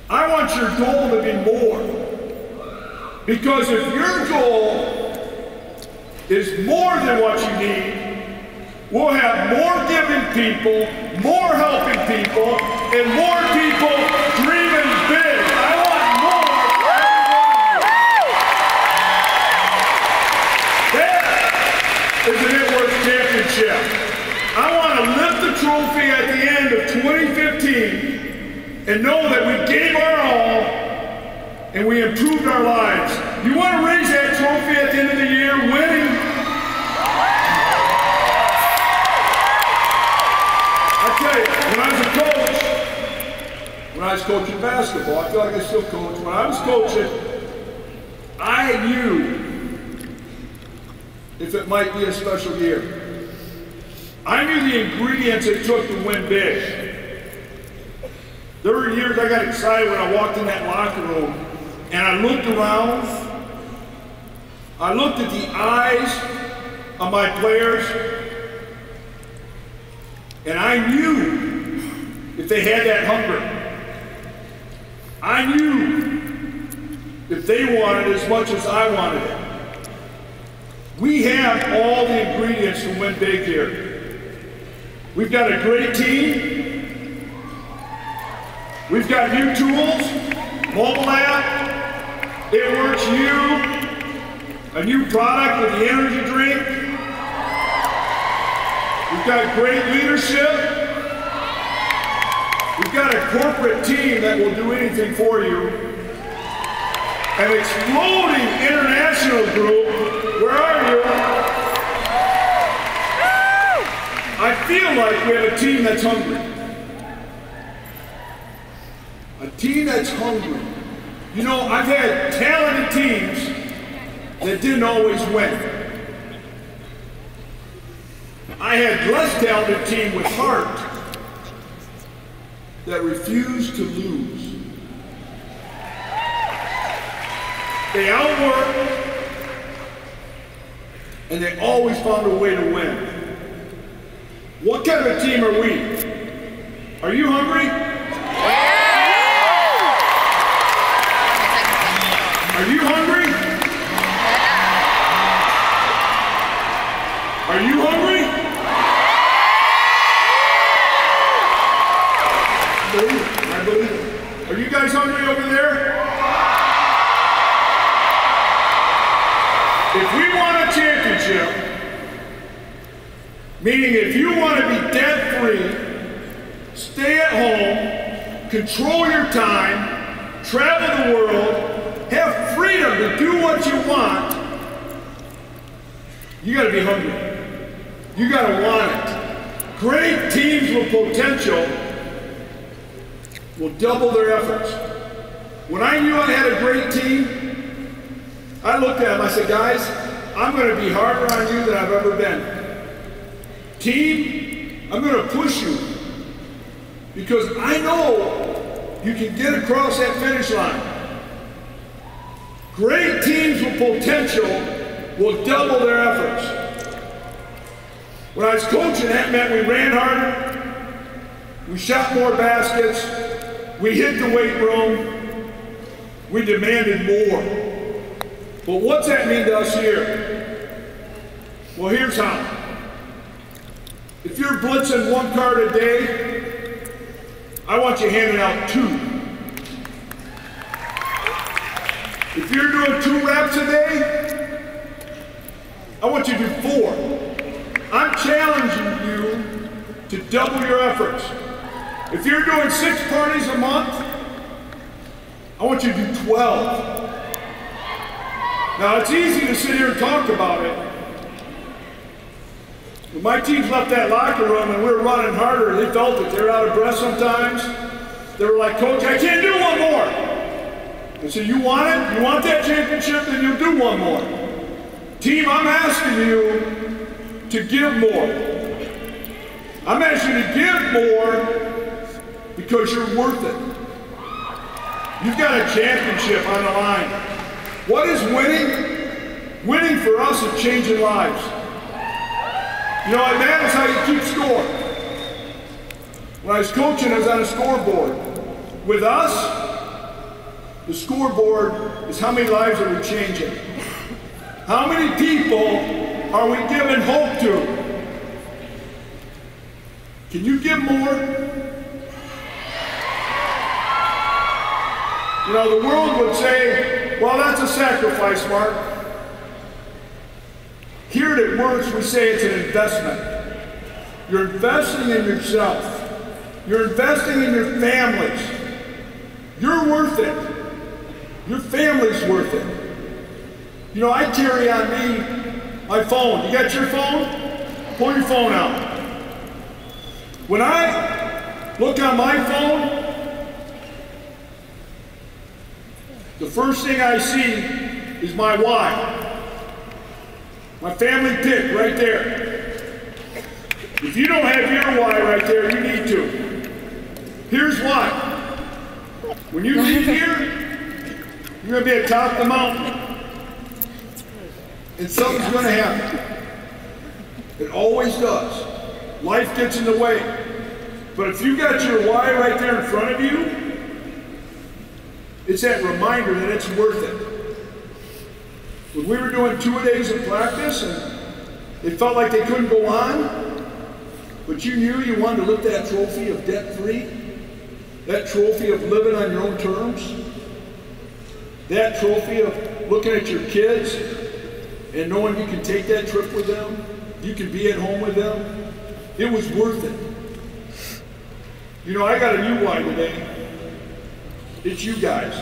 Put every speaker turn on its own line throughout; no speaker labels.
I want your goal to be more. Because if your goal is more than what you need, we'll have more giving people, more helping people, and more people dreaming big. I want more for every one of you. That is an It Works championship. I want to lift the trophy at the end of 2015 and know that we gave our all and we improved our lives. You want to raise that trophy at the end of the year, winning? I tell you, when I was coaching basketball, I feel like I still coach. When I was coaching, I knew if it might be a special year. I knew the ingredients it took to win big. There were years I got excited when I walked in that locker room and I looked around. I looked at the eyes of my players and I knew if they had that hunger. I knew if they wanted as much as I wanted it. We have all the ingredients to win big here. We've got a great team. We've got new tools, mobile app, It Works U, a new product with the energy drink. We've got great leadership. We've got a corporate team that will do anything for you. An exploding international group. Where are you? I feel like we have a team that's hungry. A team that's hungry. You know, I've had talented teams that didn't always win. I had less talented team with heart that refused to lose. They outworked and they always found a way to win. What kind of a team are we? Are you hungry? Are you hungry? Are you hungry? I believe it. Are you guys hungry over there? If we want a championship, meaning if you want to be debt-free, stay at home, control your time, travel the world, have freedom to do what you want, you got to be hungry. You got to want it. Great teams with potential will double their efforts. When I knew I had a great team, I looked at them, I said, guys, I'm going to be harder on you than I've ever been. Team, I'm going to push you because I know you can get across that finish line. Great teams with potential will double their efforts. When I was coaching, that meant we ran harder, we shot more baskets, we hit the weight room, we demanded more. But what's that mean to us here? Well, here's how. If you're blitzing one card a day, I want you handing out 2. If you're doing 2 reps a day, I want you to do 4. I'm challenging you to double your efforts. If you're doing 6 parties a month, I want you to do 12. Now, it's easy to sit here and talk about it. When my teams left that locker room and we were running harder, they felt it. They were out of breath sometimes. They were like, Coach, I can't do one more. I said, you want it? You want that championship? Then you'll do one more. Team, I'm asking you to give more. I'm asking you to give more because you're worth it. You've got a championship on the line. What is winning? Winning for us is changing lives. You know, it matters how you keep score. When I was coaching, I was on a scoreboard. With us, The scoreboard is how many lives are we changing? How many people are we giving hope to? Can you give more? You know, the world would say, well, that's a sacrifice, Mark. Here at Works, we say it's an investment. You're investing in yourself. You're investing in your families. You're worth it. Your family's worth it. You know, I carry on me my phone. You got your phone? Pull your phone out. When I look on my phone, the first thing I see is my why. My family pick right there. If you don't have your why right there, you need to. Here's why. When you leave here, you're going to be atop the mountain. And something's going to happen. It always does. Life gets in the way. But if you got your why right there in front of you, it's that reminder that it's worth it. When we were doing 2 days of practice and they felt like they couldn't go on, but you knew you wanted to lift that trophy of debt-free, that trophy of living on your own terms, that trophy of looking at your kids and knowing you can take that trip with them, you can be at home with them, it was worth it. You know, I got a new why today. It's you guys.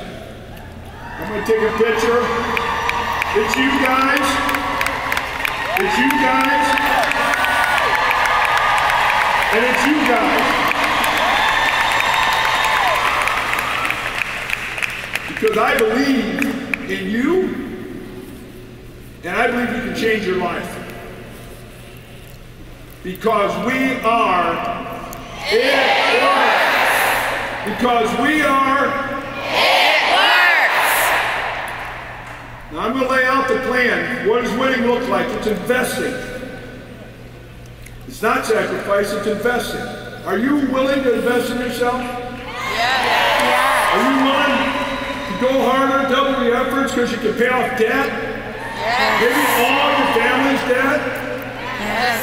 I'm going to take a picture. It's you guys. It's you guys. And it's you guys. Because I believe in you, and I believe you can change your life. Because we are It Works. Because we are It Works. Now I'm going to lay out the plan. What does winning look like? It's investing. It's not sacrifice, it's investing. Are you willing to invest in yourself? Yes. Are you willing to go harder, double your efforts because you can pay off debt? Yes. Maybe all your family's debt? Yes.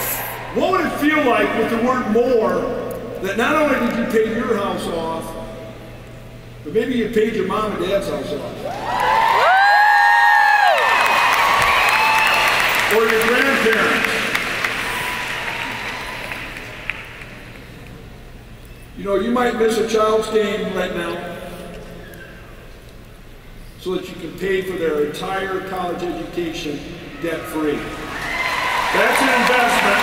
What would it feel like with the word more, that not only did you pay your house off, but maybe you paid your mom and dad's house off? Or your grandparents? You know, you might miss a child's game right now so that you can pay for their entire college education debt-free. That's an investment.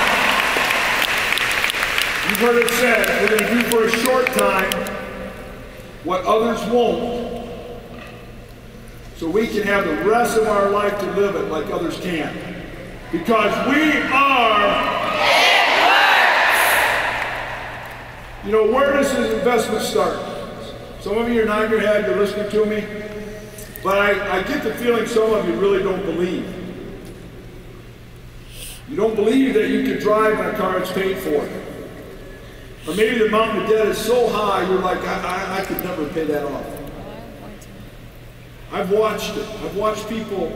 You've heard it said, we're going to do for a short time what others won't, so we can have the rest of our life to live it like others can. Because we are It Works! You know, where does this investment start? Some of you are nodding your head, you're listening to me, but I get the feeling some of you really don't believe. You don't believe that you can drive in a car that's paid for. Or maybe the mountain of debt is so high, you're like, I could never pay that off. I've watched it. I've watched people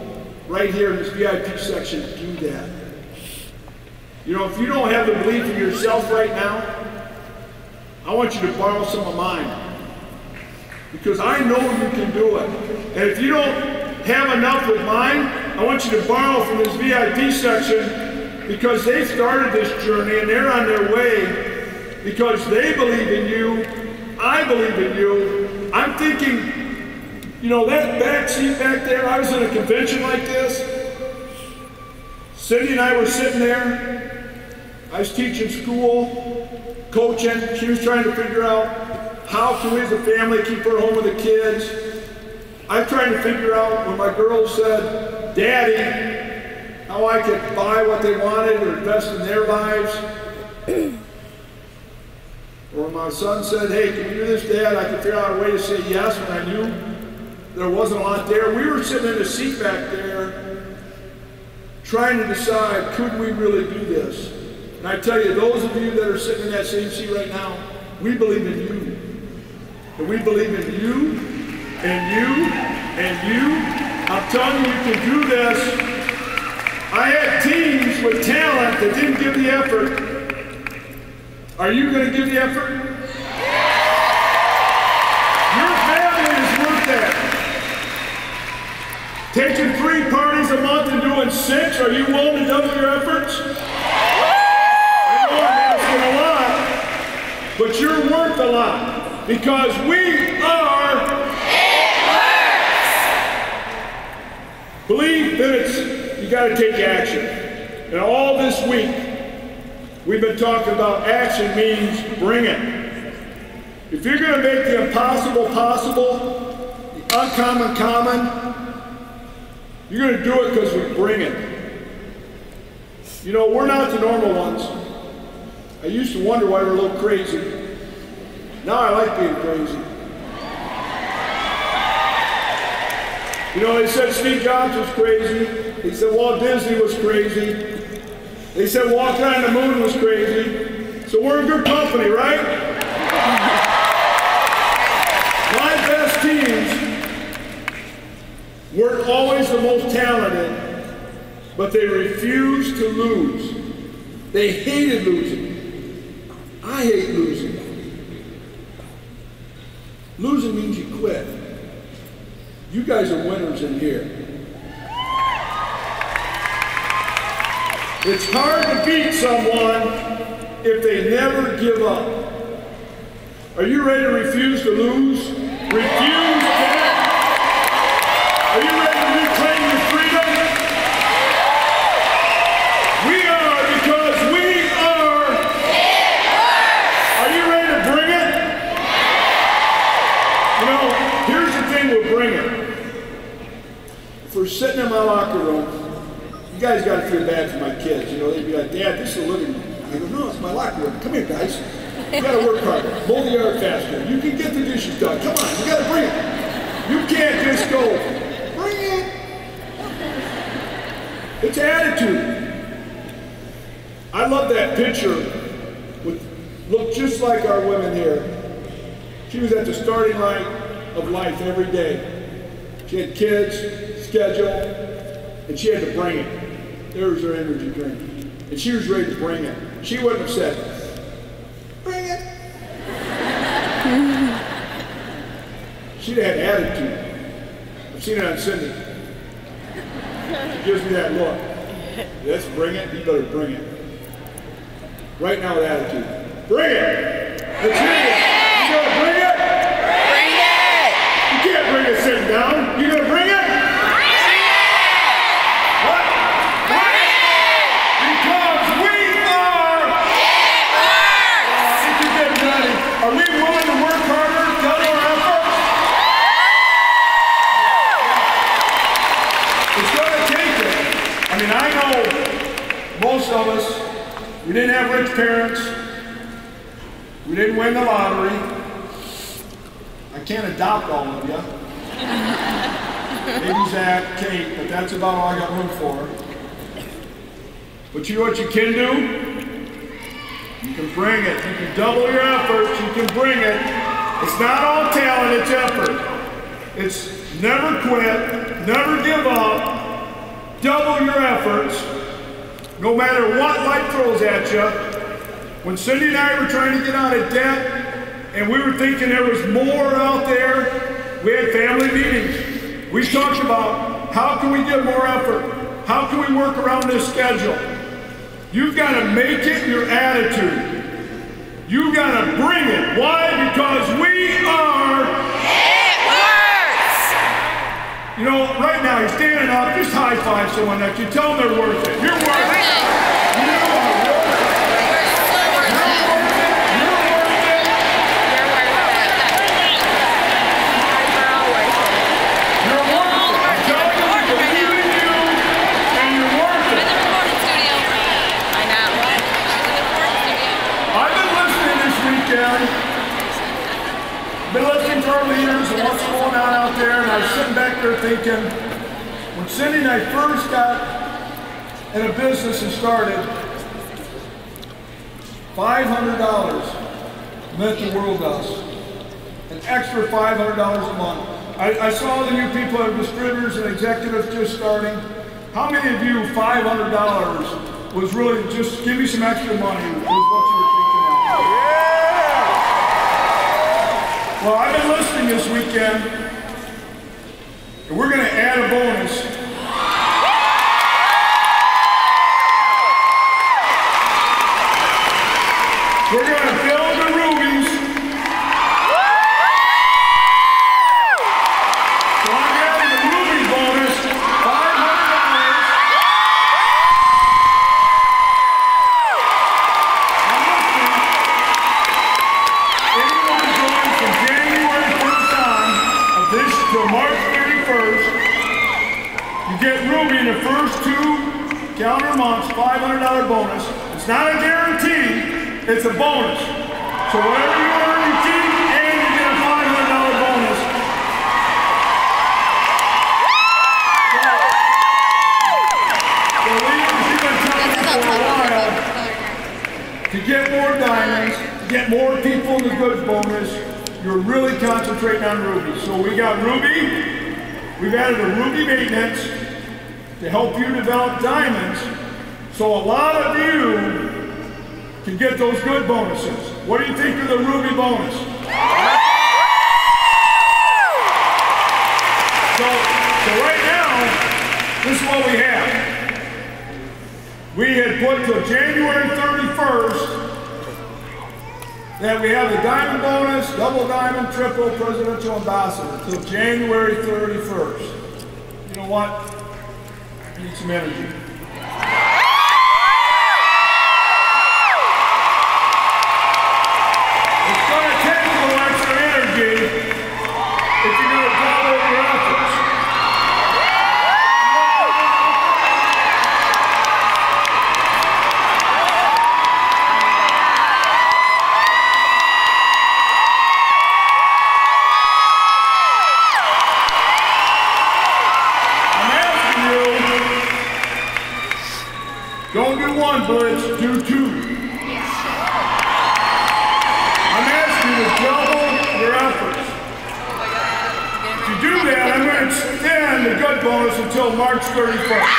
right here in this VIP section do that. You know, if you don't have the belief in yourself right now, I want you to borrow some of mine. Because I know you can do it. And if you don't have enough with mine, I want you to borrow from this VIP section, because they started this journey and they're on their way. Because they believe in you, I believe in you. I'm thinking, you know, that back seat back there, I was in a convention like this. Cindy and I were sitting there. I was teaching school, coaching. She was trying to figure out how can we as a family keep her home with the kids. I'm trying to figure out when my girls said, Daddy, how I could buy what they wanted or invest in their lives. Or my son said, hey, can we do this, Dad? I could figure out a way to say yes when I knew there wasn't a lot there. We were sitting in a seat back there trying to decide, could we really do this? And I tell you, those of you that are sitting in that same seat right now, we believe in you. And we believe in you, and you. I'm telling you, you can do this. I had teams with talent that didn't give the effort. Are you going to give the effort? Your family is worth that. Taking 3 parties a month and doing 6, are you willing to double your efforts? I know I'm asking a lot, but you're worth a lot because we are. Believe that you got to take action. And all this week, we've been talking about action means bring it. If you're going to make the impossible possible, the uncommon common, you're going to do it because we bring it. You know, we're not the normal ones. I used to wonder why we're a little crazy. Now I like being crazy. You know, they said Steve Jobs was crazy. They said Walt Disney was crazy. They said walking on the moon was crazy. So we're in good company, right? My best teams weren't always the most talented, but they refused to lose. They hated losing. I hate losing. Losing means you quit. You guys are winners in here. It's hard to beat someone if they never give up. Are you ready to refuse to lose? Refuse that. Are you ready to reclaim your freedom? We are because we are. Are you ready to bring it? You know, here's the thing with bring it. If we're sitting in my locker room, you guys got to feel bad for my kids. You know, they'd be like, Dad, this is the living room. I go, no, it's my locker room. Come here, guys. You got to work harder. Mow the yard faster. You can get the dishes done. Come on, you got to bring it. You can't just go, bring it. It's attitude. I love that picture. Looked just like our women here. She was at the starting line of life every day. She had kids, schedule, and she had to bring it. There was her energy drink. And she was ready to bring it. She wouldn't have said, bring it. She'd have had attitude. I've seen it on Cindy. She gives me that look. Let's bring it, you better bring it. Right now with attitude. Bring it! Let's hear it! You gonna bring it?
Bring it!
You can't bring it sitting down. You gonna bring it?
Bring it!
What?
Bring it!
Because we are.
It works!
If you get ready, are we willing to work harder, double our efforts? It's gonna take it. I mean, I know most of us, we didn't have rich parents. We didn't win the lottery. I can't adopt all of you. Maybe Zach, Kate, but that's about all I got room for. But you know what you can do? You can bring it. You can double your efforts. You can bring it. It's not all talent, it's effort. It's never quit, never give up, double your efforts, no matter what life throws at you. When Cindy and I were trying to get out of debt, and we were thinking there was more out there, we had family meetings. We talked about how can we give more effort? How can we work around this schedule? You've got to make it your attitude. You've got to bring it. Why? Because we are.
It works!
You know, right now, you're standing up, just high five someone next to you. Tell them they're worth it. You're worth it. You are worth it. Been listening to our leaders and what's going on out there, and I was sitting back there thinking, when Cindy and I first got in a business and started, $500 meant the world to us. An extra $500 a month I saw the new people are distributors and executives just starting. How many of you, $500 was really just give me some extra money was what you were thinking of? Yeah! Well, I've been listening this weekend, and we're going to add a bonus. We're going to build the rubies. So I'm adding the ruby bonus, $500. I'm listening. Anyone joins from January 1st on of this till March 31st, you get ruby in the first 2 calendar months, $500 bonus. It's not a guarantee. It's a bonus. So whatever you earn, you keep, and you get a $500 bonus. So we've been telling you for a while to get more diamonds, to get more people in the goods bonus, you're really concentrating on ruby. So we got ruby. We've added a ruby maintenance to help you develop diamonds. So a lot of you can get those good bonuses. What do you think of the ruby bonus? So right now, this is what we have. We had put till January 31st that we have the diamond bonus, double diamond, triple, presidential ambassador, till January 31st. You know what? I need some energy. Don't do one, Blitz, do 2. I'm asking you to double your efforts. If you do that, I'm going to extend the good bonus until March 31st.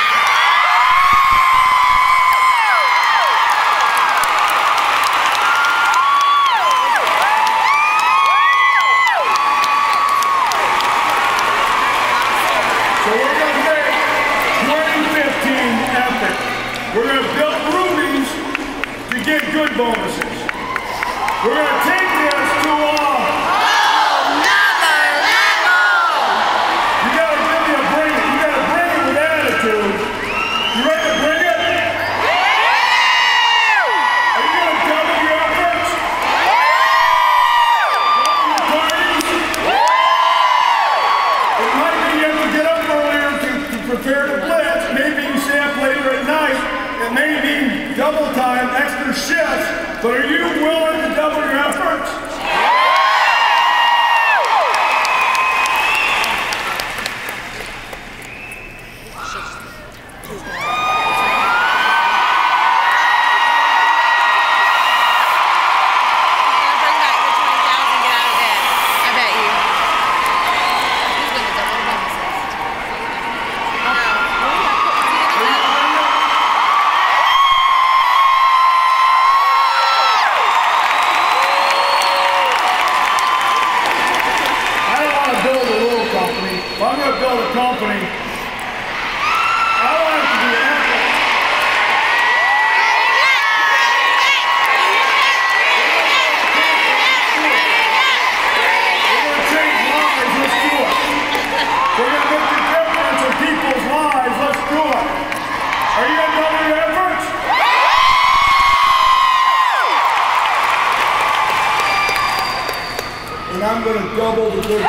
So we're going to make 2015 epic. We're going to build rubies to get good bonuses. We're going to take this to
another level.
You got to give me a bring it. You got to bring it with attitude. You ready to bring it? Are you going to double your efforts? Double your parties? It might be you have to get up earlier to prepare the blitz. Maybe you stay up later at night. It may mean double time, extra shifts, but are you willing to double your efforts? If I'm going to build a company, I want it to be epic. We're going to change lives, let's do it. We're going to make the difference in people's lives, let's do it. Are you going to double your efforts? And I'm going to double the good.